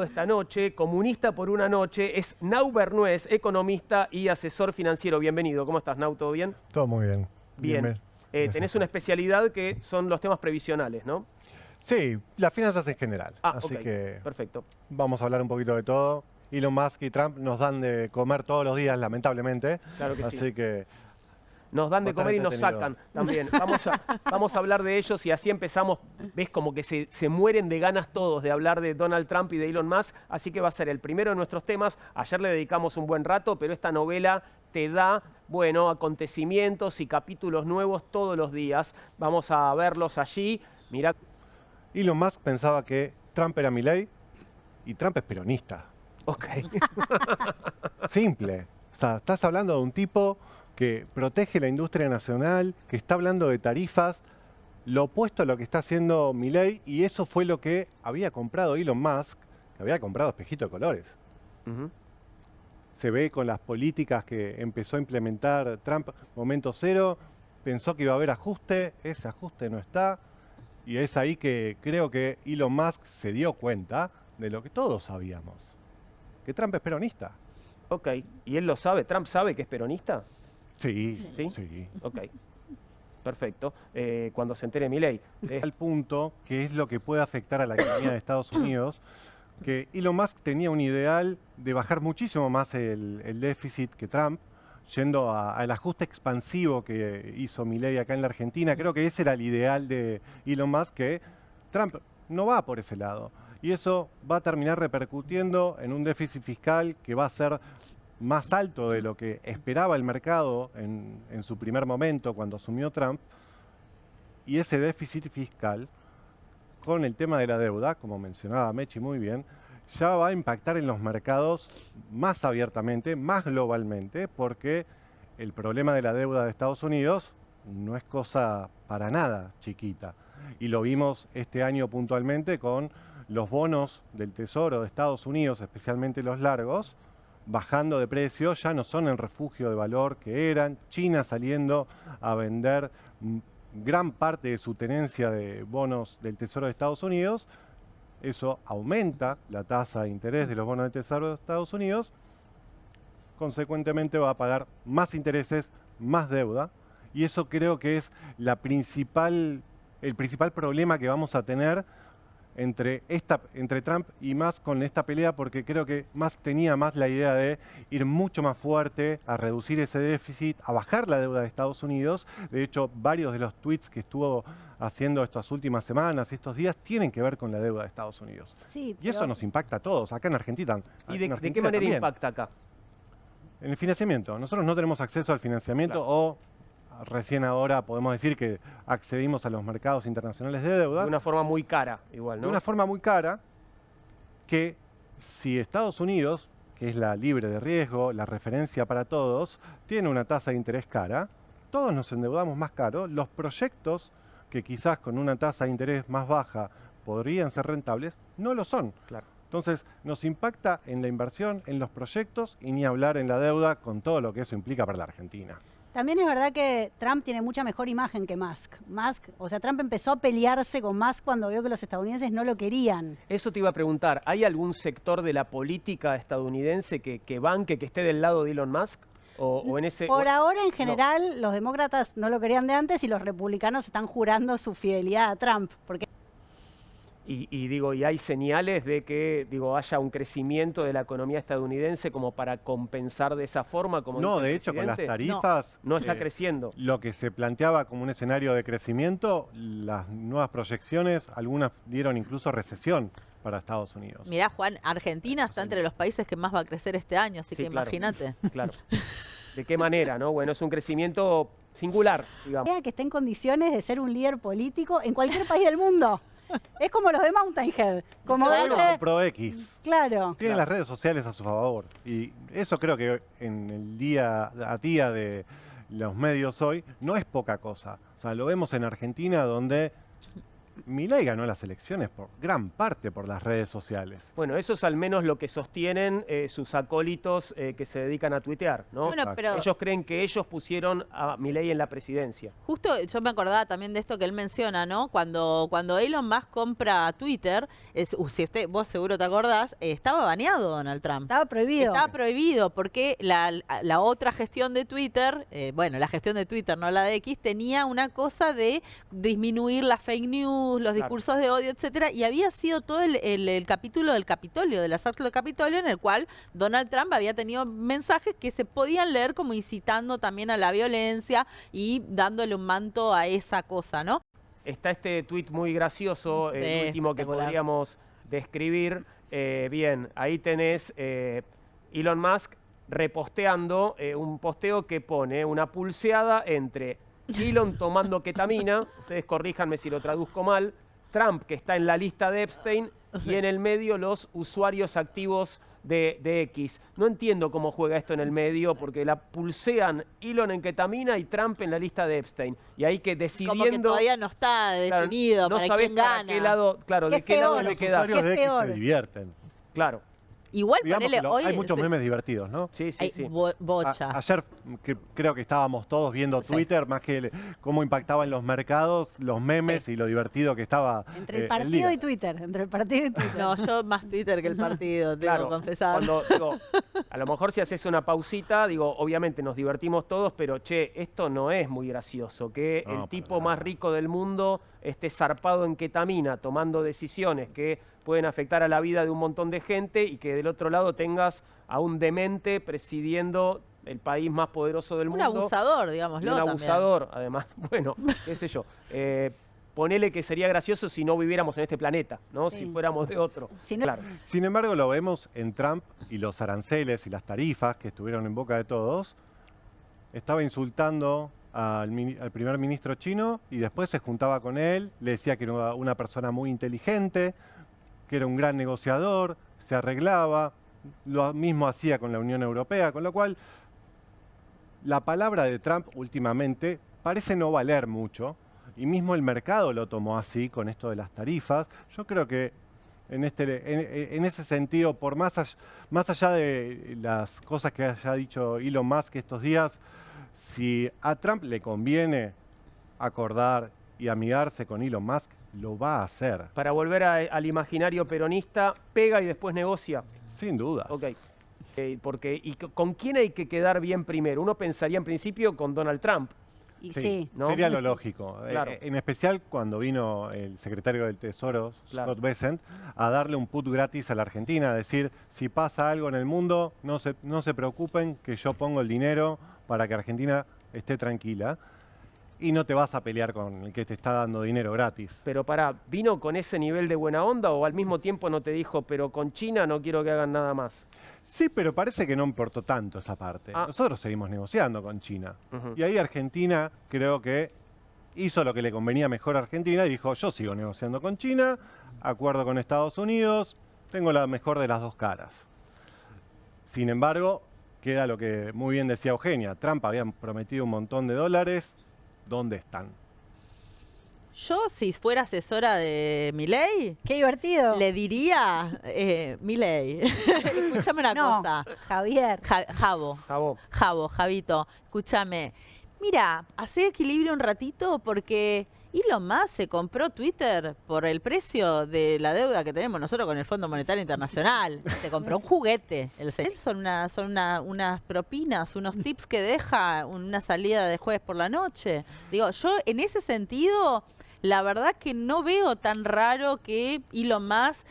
Esta noche, comunista por una noche, es Nau Bernués, economista y asesor financiero. Bienvenido, ¿cómo estás, Nau? ¿Todo bien? Todo muy bien. Bien. Tenés una especialidad que son los temas previsionales, ¿no? Sí, las finanzas en general. Así Ok, que perfecto. vamos a hablar un poquito de todo. Elon Musk y Trump nos dan de comer todos los días, lamentablemente. Claro que sí. Así que Nos dan va a de estar comer y nos entretenido. sacan también. Vamos a hablar de ellos y así empezamos. Ves como que se mueren de ganas todos de hablar de Donald Trump y de Elon Musk. Así que va a ser el primero de nuestros temas. Ayer le dedicamos un buen rato, pero esta novela te da, bueno, acontecimientos y capítulos nuevos todos los días. Vamos a verlos allí. Mirá. Elon Musk pensaba que Trump era Milei y Trump es peronista. Ok. Simple. O sea, estás hablando de un tipo que protege la industria nacional, que está hablando de tarifas, lo opuesto a lo que está haciendo Milei, y eso fue lo que había comprado Elon Musk, que había comprado espejito de colores. Ujú. Se ve con las políticas que empezó a implementar Trump, momento cero, pensó que iba a haber ajuste, ese ajuste no está, y es ahí que creo que Elon Musk se dio cuenta de lo que todos sabíamos, que Trump es peronista. Ok. ¿Y él lo sabe? ¿Trump sabe que es peronista? Sí, ¿Sí? sí. Ok. Perfecto. Cuando se entere Milei. Al punto que es lo que puede afectar a la economía de Estados Unidos, que Elon Musk tenía un ideal de bajar muchísimo más el déficit que Trump, yendo al ajuste expansivo que hizo Milei acá en la Argentina. Creo que ese era el ideal de Elon Musk, que Trump no va por ese lado. Y eso va a terminar repercutiendo en un déficit fiscal que va a ser más alto de lo que esperaba el mercado en su primer momento cuando asumió Trump. Y ese déficit fiscal, con el tema de la deuda, como mencionaba Mechi muy bien, ya va a impactar en los mercados más abiertamente, más globalmente, porque el problema de la deuda de Estados Unidos no es cosa para nada chiquita. Y lo vimos este año puntualmente con los bonos del Tesoro de Estados Unidos, especialmente los largos, bajando de precio, ya no son el refugio de valor que eran, China saliendo a vender gran parte de su tenencia de bonos del Tesoro de Estados Unidos. Eso aumenta la tasa de interés de los bonos del Tesoro de Estados Unidos, consecuentemente va a pagar más intereses, más deuda, y eso creo que es el principal problema que vamos a tener entre Trump y Musk con esta pelea, porque creo que Musk tenía más la idea de ir mucho más fuerte a reducir ese déficit, a bajar la deuda de Estados Unidos. De hecho, varios de los tweets que estuvo haciendo estas últimas semanas, estos días, tienen que ver con la deuda de Estados Unidos. Sí, Y eso nos impacta a todos, acá en Argentina. ¿Y En de qué Argentina manera también. impacta acá? En el financiamiento. Nosotros no tenemos acceso al financiamiento, Claro. o recién ahora podemos decir que accedimos a los mercados internacionales de deuda. De una forma muy cara, igual, De ¿no? una forma muy cara, que si Estados Unidos, que es la libre de riesgo, la referencia para todos, tiene una tasa de interés cara, todos nos endeudamos más caro, los proyectos que quizás con una tasa de interés más baja podrían ser rentables, no lo son. Claro. Entonces nos impacta en la inversión, en los proyectos, y ni hablar en la deuda con todo lo que eso implica para la Argentina. también es verdad que Trump tiene mucha mejor imagen que Musk. O sea, Trump empezó a pelearse con Musk cuando vio que los estadounidenses no lo querían. Eso te iba a preguntar, ¿hay algún sector de la política estadounidense que banque, que esté del lado de Elon Musk? O en ese... Por ahora, en no. general, los demócratas no lo querían de antes y los republicanos están jurando su fidelidad a Trump. Porque Y hay señales de que haya un crecimiento de la economía estadounidense como para compensar de esa forma, como No, dice el de hecho, con las presidente? tarifas, No está creciendo. lo que se planteaba como un escenario de crecimiento, las nuevas proyecciones, algunas dieron incluso recesión para Estados Unidos. Mirá, Juan, Argentina está entre los países que más va a crecer este año, así Sí, que claro. imagínate. Claro. ¿De qué manera, no? Bueno, es un crecimiento singular, digamos. que esté en condiciones de ser un líder político en cualquier país del mundo. Es como los de Mountain Head. Como Claro. dice, ProX. claro. Tienen las redes sociales a su favor. Y eso creo que en el día a día de los medios hoy no es poca cosa. O sea, lo vemos en Argentina, donde Milei ganó las elecciones por gran parte por las redes sociales. Bueno, eso es al menos lo que sostienen sus acólitos que se dedican a tuitear, ¿no? Bueno, pero Ellos creen que ellos pusieron a Milei en la presidencia. justo yo me acordaba también de esto que él menciona, ¿no? Cuando Elon Musk compra Twitter, si vos seguro te acordás, estaba baneado Donald Trump. Estaba prohibido. Estaba prohibido porque la otra gestión de Twitter, bueno, la gestión de Twitter, no la de X, tenía una cosa de disminuir las fake news, los discursos de odio, etcétera, y había sido todo el capítulo del Capitolio, del asalto del Capitolio, en el cual Donald Trump había tenido mensajes que se podían leer como incitando también a la violencia y dándole un manto a esa cosa, ¿no? Está este tuit muy gracioso, Sí, el último que espectacular. podríamos describir. Bien, ahí tenés Elon Musk reposteando un posteo que pone una pulseada entre Elon tomando ketamina, ustedes corríjanme si lo traduzco mal, Trump que está en la lista de Epstein y en el medio los usuarios activos de X. No entiendo cómo juega esto en el medio porque la pulsean Elon en ketamina y Trump en la lista de Epstein. Y ahí que decidiendo... Como que todavía no está claro, definido no para sabés quién para gana. qué lado, claro, ¿Qué de qué es lado peor? te Los quedás. usuarios ¿Qué de es X se peor? divierten. Claro, Igual Digamos ponele que hoy... hay muchos memes divertidos, ¿no? sí, sí, hay sí. bocha. Ayer creo que estábamos todos viendo Sí. Twitter, más que cómo impactaba en los mercados, los memes y lo divertido que estaba Entre el el partido día. y Twitter. Entre el partido y Twitter. No, yo más Twitter que el partido, tengo Claro, que confesar. cuando digo, a lo mejor si haces una pausita, digo, obviamente nos divertimos todos, pero che, esto no es muy gracioso, que No, el para tipo nada. más rico del mundo esté zarpado en ketamina, tomando decisiones que pueden afectar a la vida de un montón de gente y que del otro lado tengas a un demente presidiendo el país más poderoso del Un mundo. abusador, Y digámoslo un también. abusador, además. Bueno, qué sé yo. Ponele que sería gracioso si no viviéramos en este planeta, ¿no? Sí. Si fuéramos de otro. Si no- Claro. Sin embargo, lo vemos en Trump y los aranceles y las tarifas que estuvieron en boca de todos. Estaba insultando al primer ministro chino y después se juntaba con él, le decía que era una persona muy inteligente, que era un gran negociador, se arreglaba, lo mismo hacía con la Unión Europea, con lo cual la palabra de Trump últimamente parece no valer mucho y mismo el mercado lo tomó así con esto de las tarifas. Yo creo que en ese sentido, por más allá de las cosas que haya dicho Elon Musk estos días, si a Trump le conviene acordar y amigarse con Elon Musk, lo va a hacer, Para volver al imaginario peronista, pega y después negocia. sin duda. Ok. ¿Con quién hay que quedar bien primero? Uno pensaría en principio con Donald Trump. Y sí. ¿no? Sería lo lógico. Claro. En especial cuando vino el secretario del Tesoro, Claro. Scott Bessent, a darle un put gratis a la Argentina, a decir, si pasa algo en el mundo, no se preocupen que yo pongo el dinero para que Argentina esté tranquila y no te vas a pelear con el que te está dando dinero gratis. Pero ¿vino con ese nivel de buena onda o al mismo tiempo no te dijo, pero con China no quiero que hagan nada más? Sí, pero parece que no importó tanto esa parte. Ah. Nosotros seguimos negociando con China. Ujú. Y ahí Argentina creo que hizo lo que le convenía mejor a Argentina y dijo, yo sigo negociando con China, acuerdo con Estados Unidos, tengo la mejor de las dos caras. Sin embargo, queda lo que muy bien decía Eugenia, Trump había prometido un montón de dólares, ¿dónde están? Yo, si fuera asesora de Milei, Qué divertido. le diría, Milei, escúchame una No, cosa. Javier. Javito, escúchame. Mira, hacé equilibrio un ratito porque Elon Musk se compró Twitter por el precio de la deuda que tenemos nosotros con el Fondo Monetario Internacional. Se compró un juguete. Son unas propinas, unos tips que deja una salida de jueves por la noche. Digo, yo en ese sentido, la verdad que no veo tan raro que Elon Musk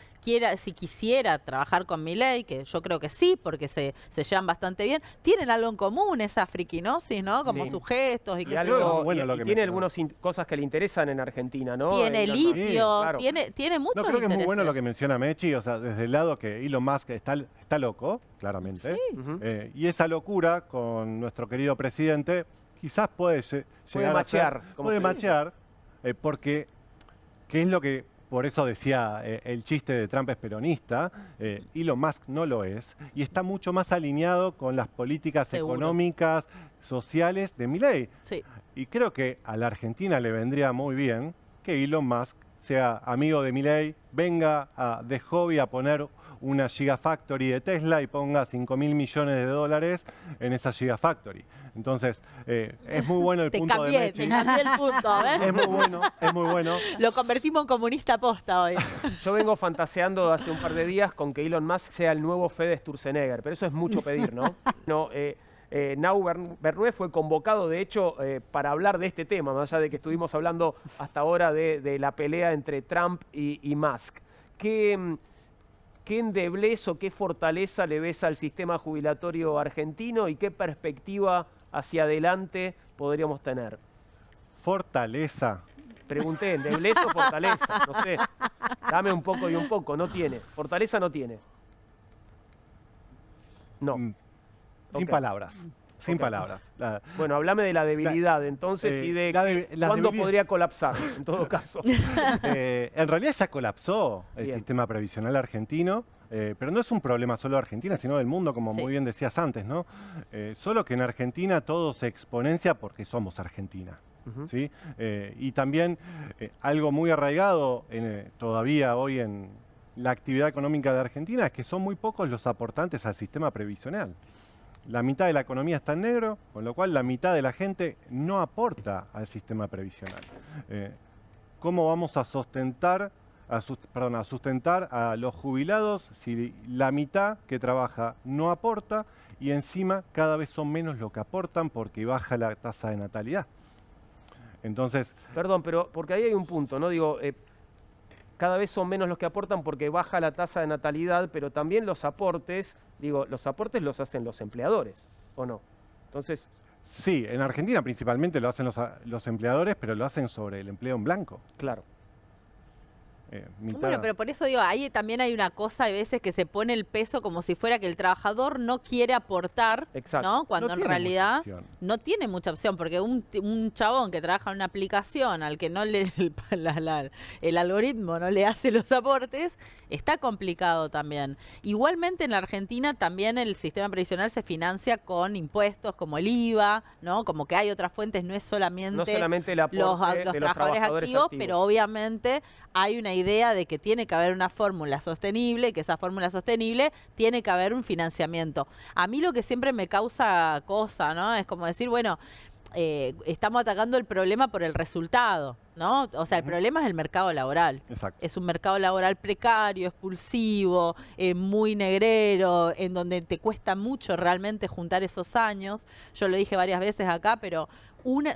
si quisiera trabajar con Milei, que yo creo que sí, porque se llevan bastante bien, tienen algo en común, esa friquinosis, ¿no? Como Sí. sus gestos y Y, que algo, bueno y- lo y que tiene mencionó. algunas cosas que le interesan en Argentina, ¿no? tiene Elon Musk. litio, Sí, claro. tiene muchos No, creo que es muy bueno intereses. lo que menciona Mechi, o sea, desde el lado que Elon Musk está loco, claramente, Ujú. y esa locura con nuestro querido presidente quizás puede llegar machear, a ser, como puede se dice. machear, porque, ¿qué es lo que, por eso decía el chiste de Trump es peronista, Elon Musk no lo es, y está mucho más alineado con las políticas Seguro. económicas, sociales de Milei. Sí. Y creo que a la Argentina le vendría muy bien que Elon Musk sea amigo de Milei, venga de hobby a poner una Gigafactory de Tesla y ponga 5.000 millones de dólares en esa Gigafactory. Entonces, es muy bueno el punto de Mechi. Te cambié el punto, ¿ves? Es muy bueno, es muy bueno. Lo convertimos en comunista posta hoy. Yo vengo fantaseando hace un par de días con que Elon Musk sea el nuevo Fede Sturzenegger, pero eso es mucho pedir, ¿no? No, Nau Bernué fue convocado, de hecho, para hablar de este tema, más allá de que estuvimos hablando hasta ahora de la pelea entre Trump y Musk. ¿Qué endeblez o qué fortaleza le ves al sistema jubilatorio argentino y qué perspectiva hacia adelante podríamos tener? Fortaleza. Pregunté, ¿endeblez o fortaleza? No sé. Dame un poco y un poco. No tiene. Fortaleza no tiene. No. Sin Ok. palabras. Sin Ok. palabras. Bueno, hablame de la debilidad entonces y de la cuándo debilidad- podría colapsar, en todo caso. En realidad ya colapsó el Bien. sistema previsional argentino, pero no es un problema solo de Argentina, sino del mundo, como Sí. muy bien decías antes, ¿no? Solo que en Argentina todo se exponencia porque somos Argentina. Ujú. ¿Sí? Y también algo muy arraigado todavía hoy en la actividad económica de Argentina es que son muy pocos los aportantes al sistema previsional. La mitad de la economía está en negro, con lo cual la mitad de la gente no aporta al sistema previsional. ¿Cómo vamos a sustentar a los jubilados si la mitad que trabaja no aporta y encima cada vez son menos los que aportan porque baja la tasa de natalidad? Entonces, Perdón, pero porque ahí hay un punto, ¿no? Digo, cada vez son menos los que aportan porque baja la tasa de natalidad, pero también los aportes los hacen los empleadores, ¿o no? Entonces, sí, en Argentina principalmente lo hacen los empleadores, pero lo hacen sobre el empleo en blanco. claro. Bueno, pero por eso digo, ahí también hay una cosa, hay veces que se pone el peso como si fuera que el trabajador no quiere aportar, Exacto. ¿no? Cuando No en tiene realidad mucha opción. no tiene mucha opción, porque un chabón que trabaja en una aplicación al que no le el algoritmo no le hace los aportes, está complicado también. Igualmente en la Argentina también el sistema previsional se financia con impuestos como el IVA, ¿no? Como que hay otras fuentes, no es solamente No solamente el aporte los de los trabajadores activos, pero obviamente hay una idea de que tiene que haber una fórmula sostenible y que esa fórmula sostenible tiene que haber un financiamiento. A mí lo que siempre me causa cosa, ¿no? Es como decir, bueno, estamos atacando el problema por el resultado, ¿no? O sea, el problema es el mercado laboral. Exacto. Es un mercado laboral precario, expulsivo, muy negrero, en donde te cuesta mucho realmente juntar esos años. Yo lo dije varias veces acá, pero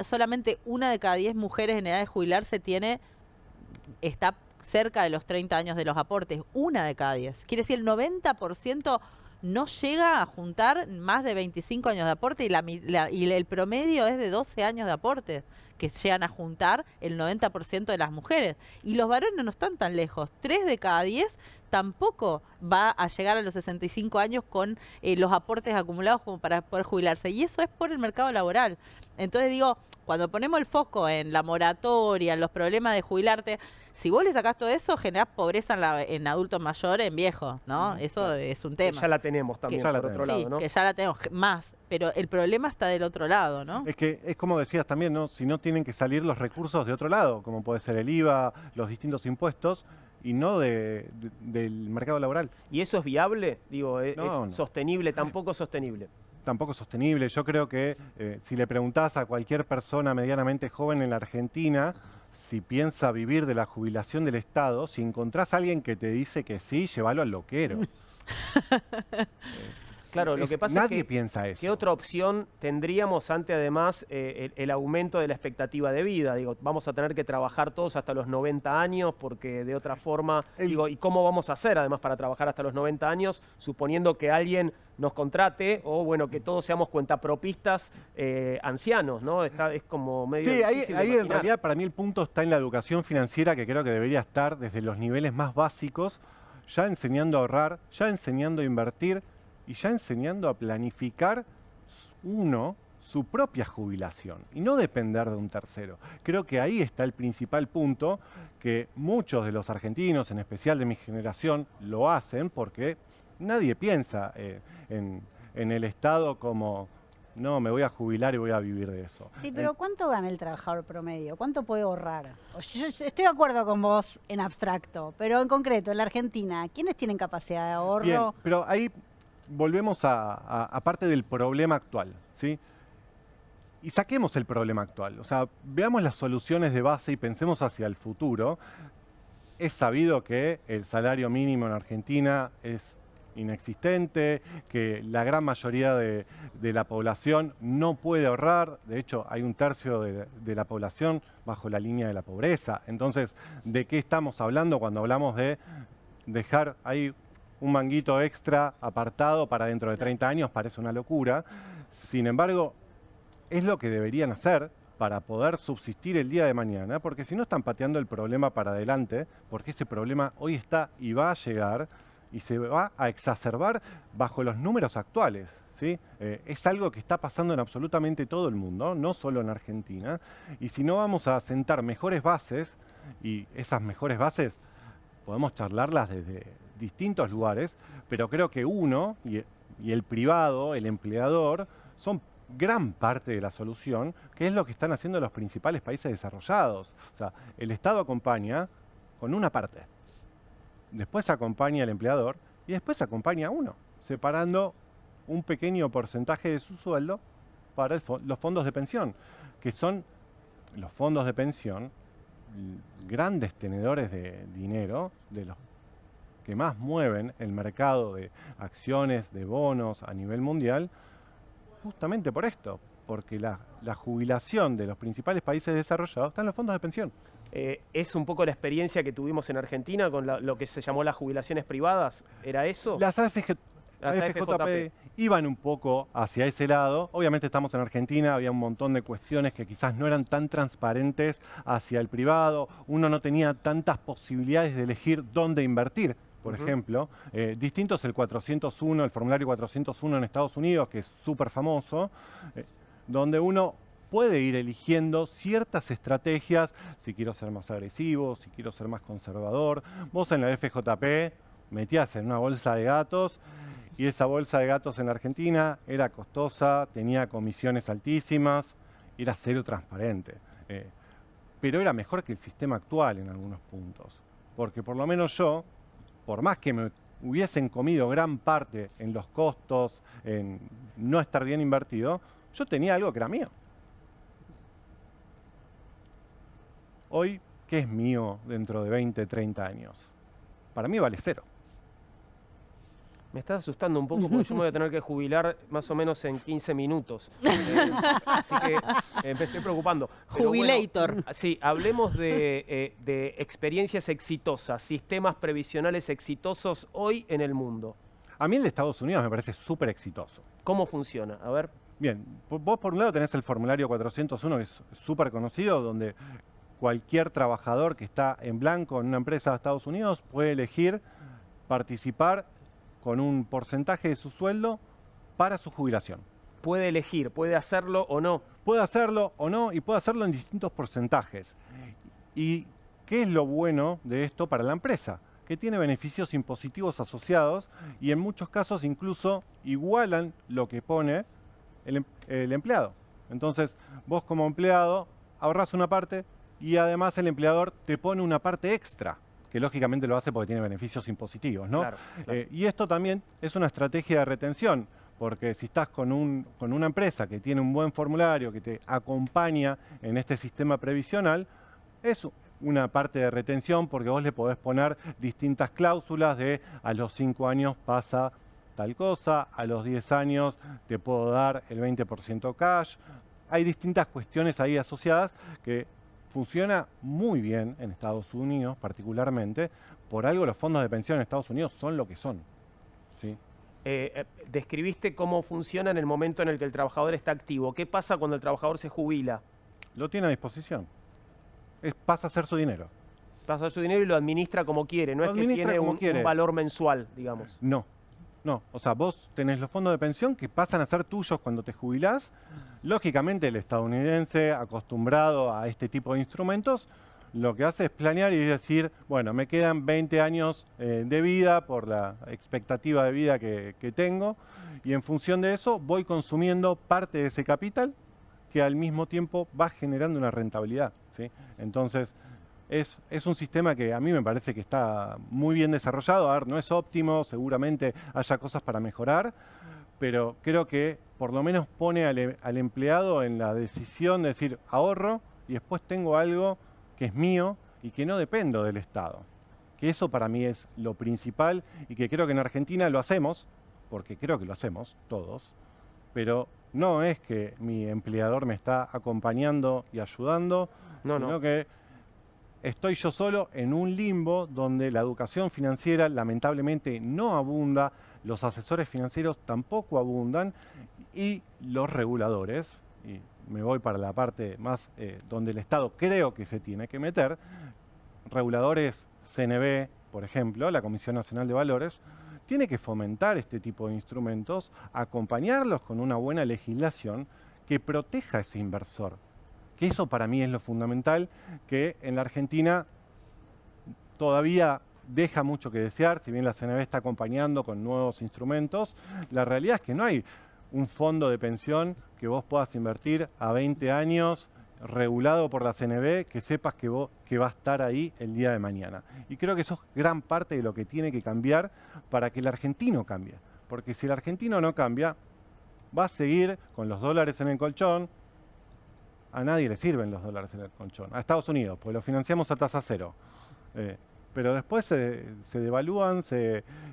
solamente una de cada 10 mujeres en edad de jubilarse está cerca de los 30 años de los aportes. Una de cada 10. Quiere decir, el 90% no llega a juntar más de 25 años de aporte y el promedio es de 12 años de aporte que llegan a juntar el 90% de las mujeres. Y los varones no están tan lejos. 3 de cada 10 tampoco va a llegar a los 65 años con los aportes acumulados como para poder jubilarse. Y eso es por el mercado laboral. Entonces digo, cuando ponemos el foco en la moratoria, en los problemas de jubilarte, si vos le sacás todo eso, generás pobreza en adultos mayores, en viejos, ¿no? Eso claro. es un Que tema. ya la tenemos también, ya la por otro tenemos. lado, ¿no? Que ya la tenemos más, pero el problema está del otro lado, ¿no? Es que es como decías también, ¿no? Si no tienen que salir los recursos de otro lado, como puede ser el IVA, los distintos impuestos, y no del mercado laboral. ¿Y eso es viable? Digo, ¿es No. sostenible? Tampoco sostenible. Tampoco sostenible. Yo creo que si le preguntás a cualquier persona medianamente joven en la Argentina si piensa vivir de la jubilación del Estado, si encontrás a alguien que te dice que sí, llévalo al loquero. Claro, lo que pasa nadie es que piensa eso. ¿qué otra opción tendríamos ante además el aumento de la expectativa de vida? Digo, vamos a tener que trabajar todos hasta los 90 años porque de otra forma, digo, ¿y cómo vamos a hacer además para trabajar hasta los 90 años suponiendo que alguien nos contrate o bueno, que todos seamos cuentapropistas ancianos, ¿no? Es como medio Sí, difícil de ahí en imaginar. realidad para mí el punto está en la educación financiera, que creo que debería estar desde los niveles más básicos, ya enseñando a ahorrar, ya enseñando a invertir y ya enseñando a planificar su propia jubilación y no depender de un tercero. Creo que ahí está el principal punto, que muchos de los argentinos, en especial de mi generación, lo hacen porque nadie piensa en el Estado como no, me voy a jubilar y voy a vivir de eso. Sí, pero ¿cuánto gana el trabajador promedio? ¿Cuánto puede ahorrar? Yo estoy de acuerdo con vos en abstracto, pero en concreto, en la Argentina, ¿quiénes tienen capacidad de ahorro? Bien, pero ahí volvemos a parte del problema actual, ¿sí? Y saquemos el problema actual, o sea, veamos las soluciones de base y pensemos hacia el futuro. Es sabido que el salario mínimo en Argentina es inexistente, que la gran mayoría de la población no puede ahorrar. De hecho, hay un tercio de la población bajo la línea de la pobreza. Entonces, ¿de qué estamos hablando cuando hablamos de dejar ahí un manguito extra apartado para dentro de 30 años? Parece una locura. Sin embargo, es lo que deberían hacer para poder subsistir el día de mañana, porque si no están pateando el problema para adelante, porque ese problema hoy está y va a llegar y se va a exacerbar bajo los números actuales, ¿sí? Es algo que está pasando en absolutamente todo el mundo, no solo en Argentina, y si no vamos a sentar mejores bases, y esas mejores bases podemos charlarlas desde distintos lugares, pero creo que uno, y el privado, el empleador, son gran parte de la solución, que es lo que están haciendo los principales países desarrollados. O sea, el Estado acompaña con una parte, después acompaña al empleador y después acompaña a uno, separando un pequeño porcentaje de su sueldo para los fondos de pensión, que son los fondos de pensión grandes tenedores de dinero, de los que más mueven el mercado de acciones, de bonos a nivel mundial, justamente por esto, porque la jubilación de los principales países desarrollados está en los fondos de pensión. ¿Es un poco la experiencia que tuvimos en Argentina con lo que se llamó las jubilaciones privadas? ¿Era eso? Las AFJP iban un poco hacia ese lado. Obviamente estamos en Argentina, había un montón de cuestiones que quizás no eran tan transparentes hacia el privado. Uno no tenía tantas posibilidades de elegir dónde invertir. Por ejemplo, distinto es el 401, el formulario 401 en Estados Unidos, que es súper famoso, donde uno puede ir eligiendo ciertas estrategias, si quiero ser más agresivo, si quiero ser más conservador. Vos en la FJP metías en una bolsa de gatos, y esa bolsa de gatos en la Argentina era costosa, tenía comisiones altísimas, era cero transparente. Pero era mejor que el sistema actual en algunos puntos, porque por lo menos yo, por más que me hubiesen comido gran parte en los costos, en no estar bien invertido, yo tenía algo que era mío. Hoy, ¿qué es mío dentro de 20, 30 años? Para mí vale cero. Me está asustando un poco porque yo me voy a tener que jubilar más o menos en 15 minutos. Así que me estoy preocupando. Pero Jubilator. bueno, sí, hablemos de experiencias exitosas, sistemas previsionales exitosos hoy en el mundo. A mí el de Estados Unidos me parece súper exitoso. ¿Cómo funciona? A ver. Bien, vos por un lado tenés el formulario 401, que es súper conocido, donde cualquier trabajador que está en blanco en una empresa de Estados Unidos puede elegir participar con un porcentaje de su sueldo para su jubilación. Puede elegir, puede hacerlo o no. Puede hacerlo o no, y puede hacerlo en distintos porcentajes. ¿Y qué es lo bueno de esto para la empresa? Que tiene beneficios impositivos asociados y en muchos casos incluso igualan lo que pone el empleado. Entonces, vos como empleado ahorrás una parte y además el empleador te pone una parte extra, que lógicamente lo hace porque tiene beneficios impositivos, ¿no? Claro, claro. Y esto también es una estrategia de retención, porque si estás con una empresa que tiene un buen formulario, que te acompaña en este sistema previsional, es una parte de retención porque vos le podés poner distintas cláusulas de a los 5 años pasa tal cosa, a los 10 años te puedo dar el 20% cash. Hay distintas cuestiones ahí asociadas que funciona muy bien en Estados Unidos particularmente. Por algo los fondos de pensión en Estados Unidos son lo que son, ¿sí? Describiste cómo funciona en el momento en el que el trabajador está activo. ¿Qué pasa cuando el trabajador se jubila? Lo tiene a disposición. Pasa a ser su dinero. Pasa su dinero y lo administra como quiere. No Lo es que administra tiene como un quiere. valor mensual, digamos. No. O sea, vos tenés los fondos de pensión que pasan a ser tuyos cuando te jubilás. Lógicamente el estadounidense, acostumbrado a este tipo de instrumentos, lo que hace es planear y decir, bueno, me quedan 20 años de vida por la expectativa de vida que tengo, y en función de eso voy consumiendo parte de ese capital que al mismo tiempo va generando una rentabilidad, ¿sí? Entonces, es un sistema que a mí me parece que está muy bien desarrollado. A ver, no es óptimo, seguramente haya cosas para mejorar, pero creo que por lo menos pone al empleado en la decisión de decir, ahorro y después tengo algo que es mío y que no dependo del Estado. Que eso para mí es lo principal y que creo que en Argentina lo hacemos, porque creo que lo hacemos todos, pero no es que mi empleador me está acompañando y ayudando, sino que estoy yo solo en un limbo donde la educación financiera lamentablemente no abunda, los asesores financieros tampoco abundan y los reguladores, y me voy para la parte más donde el Estado creo que se tiene que meter, reguladores CNV, por ejemplo, la Comisión Nacional de Valores, tiene que fomentar este tipo de instrumentos, acompañarlos con una buena legislación que proteja a ese inversor. Que eso para mí es lo fundamental, que en la Argentina todavía deja mucho que desear, si bien la CNB está acompañando con nuevos instrumentos, la realidad es que no hay un fondo de pensión que vos puedas invertir a 20 años regulado por la CNB, que sepas que va a estar ahí el día de mañana. Y creo que eso es gran parte de lo que tiene que cambiar para que el argentino cambie. Porque si el argentino no cambia, va a seguir con los dólares en el colchón. A nadie le sirven los dólares en el colchón. A Estados Unidos, pues lo financiamos a tasa cero. Pero después se devalúan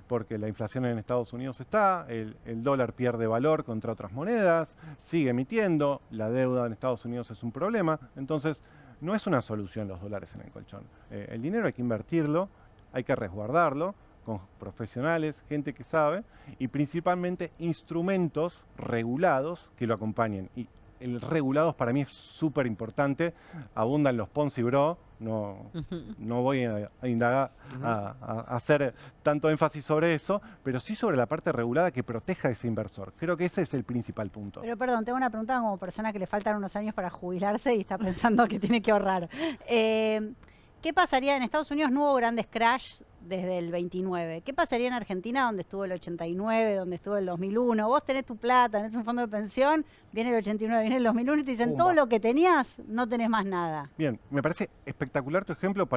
porque la inflación en Estados Unidos está, el dólar pierde valor contra otras monedas, sigue emitiendo, la deuda en Estados Unidos es un problema. Entonces, no es una solución los dólares en el colchón. El dinero hay que invertirlo, hay que resguardarlo con profesionales, gente que sabe, y principalmente instrumentos regulados que lo acompañen. Y el regulados para mí es súper importante, abundan los Ponzi Bro, no voy a indagar, a hacer tanto énfasis sobre eso, pero sí sobre la parte regulada que proteja a ese inversor. Creo que ese es el principal punto. Pero perdón, tengo una pregunta como persona que le faltan unos años para jubilarse y está pensando que tiene que ahorrar. ¿Qué pasaría en Estados Unidos? No hubo grandes crash desde el 29. ¿Qué pasaría en Argentina, donde estuvo el 89, donde estuvo el 2001? Vos tenés tu plata, tenés un fondo de pensión, viene el 89, viene el 2001 y te dicen, todo lo que tenías, no tenés más nada. Bien, me parece espectacular tu ejemplo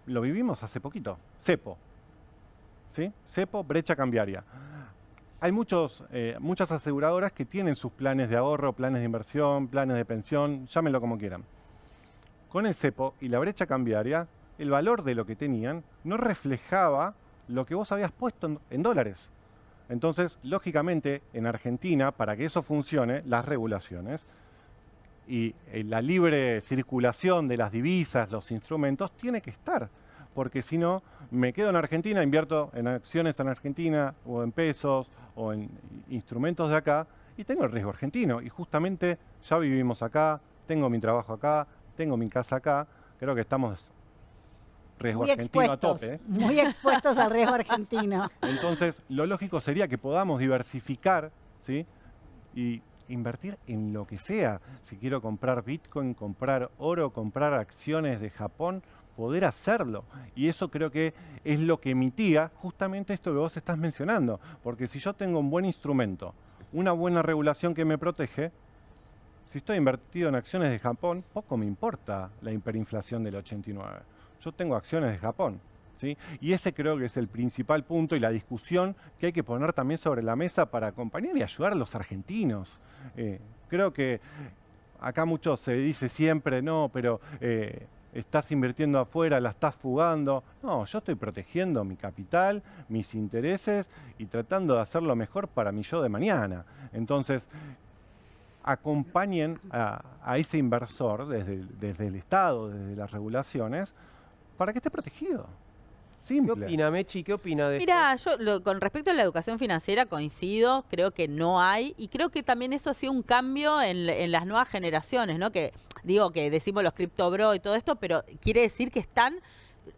lo vivimos hace poquito, Cepo. ¿Sí? Cepo, brecha cambiaria. Hay muchas aseguradoras que tienen sus planes de ahorro, planes de inversión, planes de pensión, llámenlo como quieran. Con el cepo y la brecha cambiaria, el valor de lo que tenían no reflejaba lo que vos habías puesto en dólares. Entonces, lógicamente, en Argentina, para que eso funcione, las regulaciones y la libre circulación de las divisas, los instrumentos, tiene que estar. Porque si no, me quedo en Argentina, invierto en acciones en Argentina, o en pesos, o en instrumentos de acá, y tengo el riesgo argentino. Y justamente ya vivimos acá, tengo mi trabajo acá, tengo mi casa acá, creo que estamos riesgo muy argentino expuestos, a tope. Muy expuestos al riesgo argentino. Entonces, lo lógico sería que podamos diversificar, ¿sí? Y invertir en lo que sea. Si quiero comprar Bitcoin, comprar oro, comprar acciones de Japón, poder hacerlo. Y eso creo que es lo que mitiga justamente esto que vos estás mencionando. Porque si yo tengo un buen instrumento, una buena regulación que me protege, si estoy invertido en acciones de Japón, poco me importa la hiperinflación del 89. Yo tengo acciones de Japón, ¿sí? Y ese creo que es el principal punto y la discusión que hay que poner también sobre la mesa para acompañar y ayudar a los argentinos. Creo que acá mucho se dice siempre, no, pero estás invirtiendo afuera, la estás fugando. No, yo estoy protegiendo mi capital, mis intereses y tratando de hacerlo mejor para mi yo de mañana. Entonces, acompañen a ese inversor desde el Estado, desde las regulaciones, para que esté protegido. Simple. ¿Qué opina, Mechi? ¿Qué opina de esto? Mira, yo con respecto a la educación financiera coincido, creo que no hay, y creo que también eso ha sido un cambio en las nuevas generaciones, ¿no? Que digo que decimos los cripto bro y todo esto, pero quiere decir que están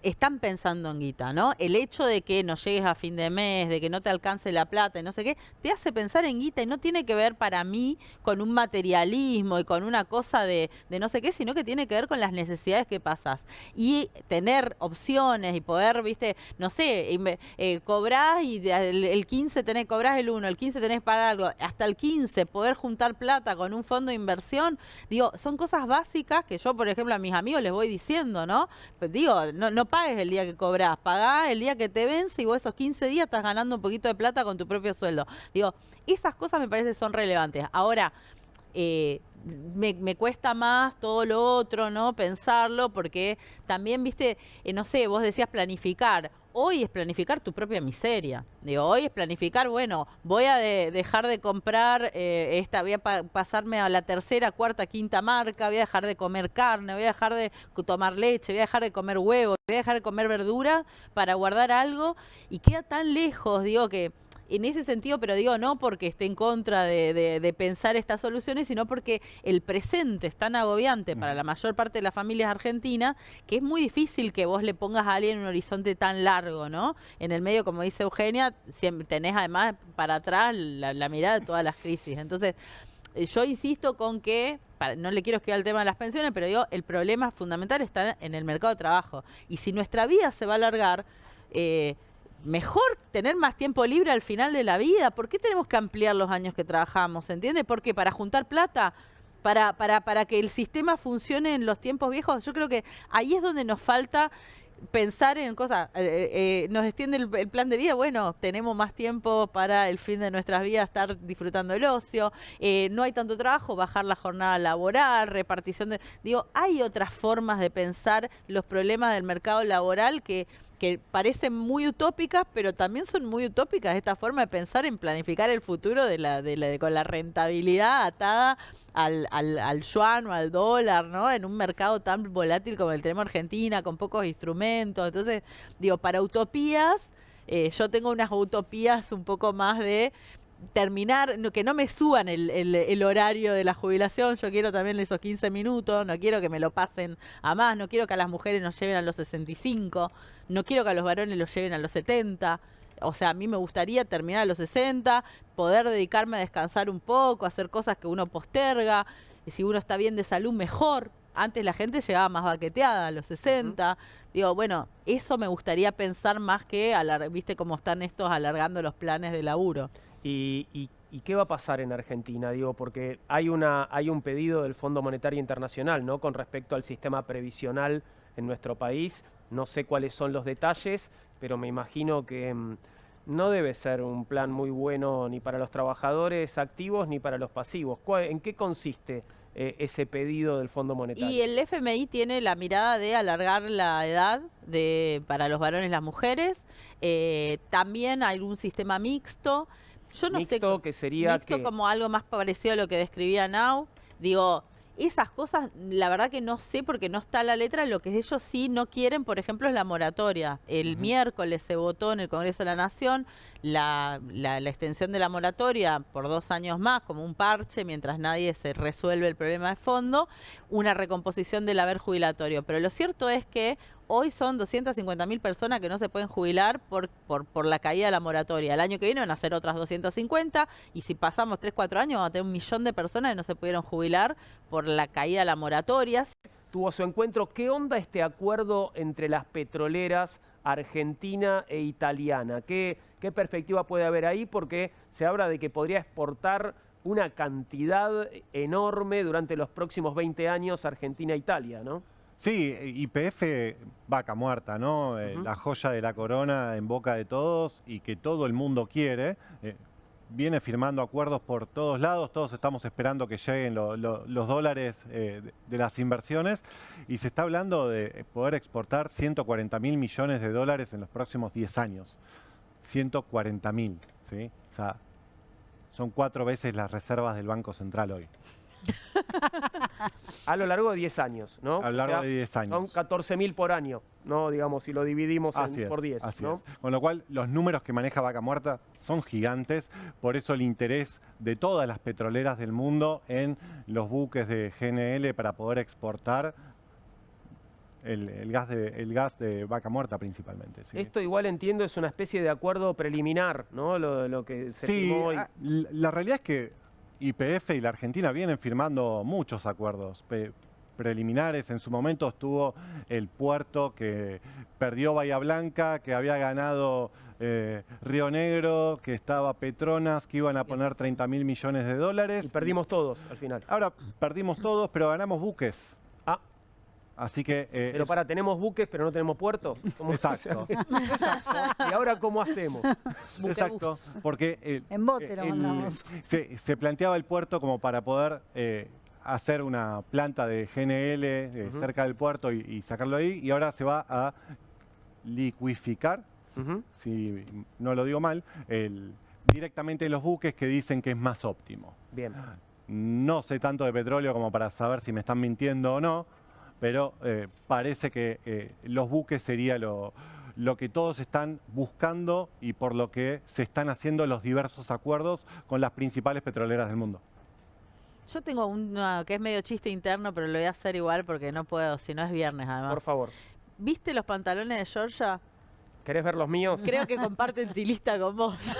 están pensando en guita, ¿no? El hecho de que no llegues a fin de mes, de que no te alcance la plata y no sé qué, te hace pensar en guita y no tiene que ver para mí con un materialismo y con una cosa de no sé qué, sino que tiene que ver con las necesidades que pasas. Y tener opciones y poder, viste, no sé, cobrás y el 15 cobrás el 1, el 15 tenés para algo, hasta el 15 poder juntar plata con un fondo de inversión, digo, son cosas básicas que yo, por ejemplo, a mis amigos les voy diciendo, ¿no? Pues digo, no pagues el día que cobrás, pagá el día que te vence y vos esos 15 días estás ganando un poquito de plata con tu propio sueldo. Digo, esas cosas me parece son relevantes. Ahora, me cuesta más todo lo otro, ¿no? Pensarlo, porque también, viste, no sé, vos decías planificar. Hoy es planificar tu propia miseria. Digo, hoy es planificar, bueno, voy a dejar de comprar voy a pasarme a la tercera, cuarta, quinta marca, voy a dejar de comer carne, voy a dejar de tomar leche, voy a dejar de comer huevos, voy a dejar de comer verdura para guardar algo. Y queda tan lejos, digo, que en ese sentido, pero digo, no porque esté en contra de pensar estas soluciones, sino porque el presente es tan agobiante para la mayor parte de las familias argentinas que es muy difícil que vos le pongas a alguien un horizonte tan largo, ¿no? En el medio, como dice Eugenia, siempre tenés además para atrás la mirada de todas las crisis. Entonces, yo insisto con que, no le quiero esquivar el tema de las pensiones, pero digo, el problema fundamental está en el mercado de trabajo. Y si nuestra vida se va a alargar, mejor tener más tiempo libre al final de la vida. ¿Por qué tenemos que ampliar los años que trabajamos? ¿Entiende? Porque para juntar plata, para que el sistema funcione en los tiempos viejos, yo creo que ahí es donde nos falta pensar en cosas. Nos extiende el plan de vida, bueno, tenemos más tiempo para el fin de nuestras vidas estar disfrutando el ocio, no hay tanto trabajo, bajar la jornada laboral, repartición de... Digo, hay otras formas de pensar los problemas del mercado laboral que parecen muy utópicas, pero también son muy utópicas esta forma de pensar en planificar el futuro con la rentabilidad atada al yuan o al dólar, ¿no? En un mercado tan volátil como el que tenemos Argentina, con pocos instrumentos. Entonces, digo, para utopías, yo tengo unas utopías un poco más de terminar, que no me suban el horario de la jubilación. Yo quiero también esos 15 minutos, no quiero que me lo pasen a más, no quiero que a las mujeres nos lleven a los 65, no quiero que a los varones los lleven a los 70. O sea, a mí me gustaría terminar a los 60, poder dedicarme a descansar un poco, hacer cosas que uno posterga. Y si uno está bien de salud, mejor. Antes la gente llegaba más baqueteada a los 60. Digo, bueno, eso me gustaría pensar más que, viste cómo están estos alargando los planes de laburo. ¿Y qué va a pasar en Argentina? Digo, porque hay un pedido del Fondo Monetario Internacional, ¿no? Con respecto al sistema previsional en nuestro país. No sé cuáles son los detalles, pero me imagino que no debe ser un plan muy bueno ni para los trabajadores activos ni para los pasivos. ¿En qué consiste ese pedido del Fondo Monetario? Y el FMI tiene la mirada de alargar la edad para los varones y las mujeres. También hay un sistema mixto. Yo no sé, que sería mixto como algo más parecido a lo que describía Nau. Digo, esas cosas, la verdad que no sé porque no está la letra. Lo que ellos sí no quieren, por ejemplo, es la moratoria. El miércoles se votó en el Congreso de la Nación la extensión de la moratoria por 2 años más, como un parche, mientras nadie se resuelve el problema de fondo, una recomposición del haber jubilatorio. Pero lo cierto es que hoy son 250.000 personas que no se pueden jubilar por la caída de la moratoria. El año que viene van a ser otras 250 y si pasamos 3, 4 años vamos a tener 1 millón de personas que no se pudieron jubilar por la caída de la moratoria. Tuvo su encuentro. ¿Qué onda este acuerdo entre las petroleras argentina e italiana? ¿Qué perspectiva puede haber ahí? Porque se habla de que podría exportar una cantidad enorme durante los próximos 20 años Argentina-Italia, ¿no? Sí, YPF, vaca muerta, ¿no? La joya de la corona en boca de todos y que todo el mundo quiere. Viene firmando acuerdos por todos lados, todos estamos esperando que lleguen los dólares de las inversiones y se está hablando de poder exportar 140.000 millones de dólares en los próximos 10 años. 140.000, ¿sí? O sea, son 4 veces las reservas del Banco Central hoy. A lo largo de 10 años, ¿no? A lo largo de 10 años. Son 14.000 por año, ¿no? Digamos, si lo dividimos por 10, así ¿no? es. Con lo cual, los números que maneja Vaca Muerta son gigantes, por eso el interés de todas las petroleras del mundo en los buques de GNL para poder exportar el gas de vaca muerta principalmente. ¿Sí? Esto igual entiendo es una especie de acuerdo preliminar, ¿no? Lo que se Sí, firmó. la realidad es que YPF y la Argentina vienen firmando muchos acuerdos preliminares. En su momento estuvo el puerto que perdió Bahía Blanca, que había ganado Río Negro, que estaba Petronas, que iban a poner 30.000 millones de dólares. Y perdimos todos al final. Ahora perdimos todos, pero ganamos buques. Ah, Así que... pero tenemos buques, pero no tenemos puerto. ¿Cómo Exacto. ¿Y ahora cómo hacemos? Exacto, porque En bote lo mandamos. se planteaba el puerto como para poder hacer una planta de GNL Ujú. cerca del puerto y sacarlo ahí, y ahora se va a liquificar, Ujú. si no lo digo mal, directamente los buques, que dicen que es más óptimo. Bien. No sé tanto de petróleo como para saber si me están mintiendo o no, pero parece que los buques sería lo que todos están buscando y por lo que se están haciendo los diversos acuerdos con las principales petroleras del mundo. Yo tengo una que es medio chiste interno, pero lo voy a hacer igual porque no puedo, si no es viernes además. Por favor. ¿Viste los pantalones de Georgia? ¿Querés ver los míos? Creo que comparten tilista con vos. Sí,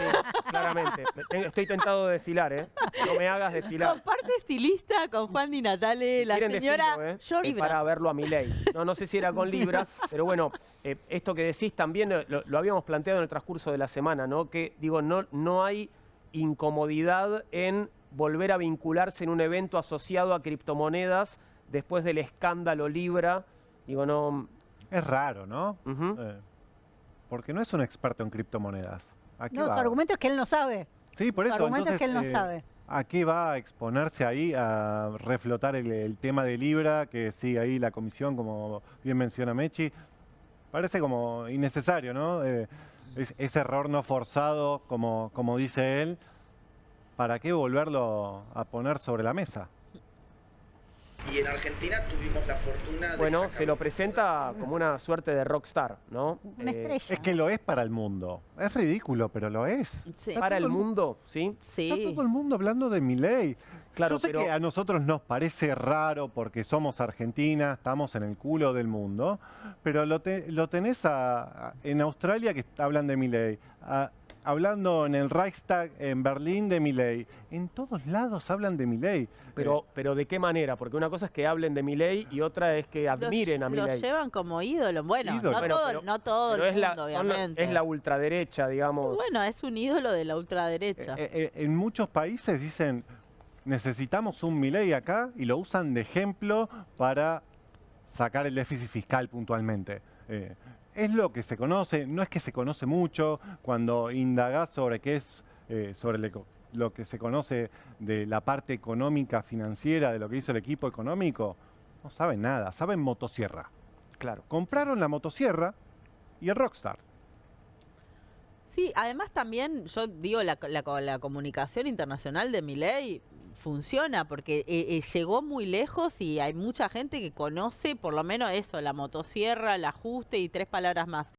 claramente. Estoy tentado de desfilar, ¿eh? No me hagas desfilar. Comparte estilista con Juan Di Natale, la Quieren señora desfilo, Georgia. para verlo a Milei. No sé si era con Libra, pero bueno, esto que decís también lo habíamos planteado en el transcurso de la semana, ¿no? Que digo, no hay incomodidad en volver a vincularse en un evento asociado a criptomonedas después del escándalo Libra. Digo, no. Es raro, ¿no? Ujú. Porque no es un experto en criptomonedas. ¿A qué No, su va? argumento es que él no sabe. Sí, por Su eso. argumento es que él no entonces, sabe. ¿a qué va a exponerse ahí a reflotar el tema de Libra, que sigue ahí la comisión, como bien menciona Mechi? Parece como innecesario, ¿no? Ese error no forzado, como dice él, ¿para qué volverlo a poner sobre la mesa? Y en Argentina tuvimos la fortuna de Bueno, sacar se lo presenta como una suerte de rockstar, ¿no? Una estrella. Es que lo es para el mundo. Es ridículo, pero lo es. Sí. Está Para el todo mundo, ¿sí? Está Sí. todo el mundo hablando de Milei. Claro, Yo sé pero que a nosotros nos parece raro porque somos Argentina, estamos en el culo del mundo, pero lo tenés en Australia, que hablan de Milei, hablando en el Reichstag en Berlín de Milei. En todos lados hablan de Milei. pero ¿de qué manera? Porque una cosa es que hablen de Milei y otra es que admiren a Lo Milei. llevan como ídolo. Bueno, Ídolo. no Bueno, todo, pero- no todo Pero el es la, mundo, son la- obviamente. es la ultraderecha, digamos. Bueno, es un ídolo de la ultraderecha. En muchos países dicen, necesitamos un Milei acá, y lo usan de ejemplo para sacar el déficit fiscal puntualmente. Es lo que se conoce, no es que se conoce mucho. Cuando indagás sobre qué es, sobre lo que se conoce de la parte económica, financiera, de lo que hizo el equipo económico, no saben nada, saben motosierra. Claro. Compraron la motosierra y el Rockstar. Sí, además también, yo digo, la comunicación internacional de Milei funciona porque llegó muy lejos y hay mucha gente que conoce por lo menos eso, la motosierra, el ajuste y 3 palabras más.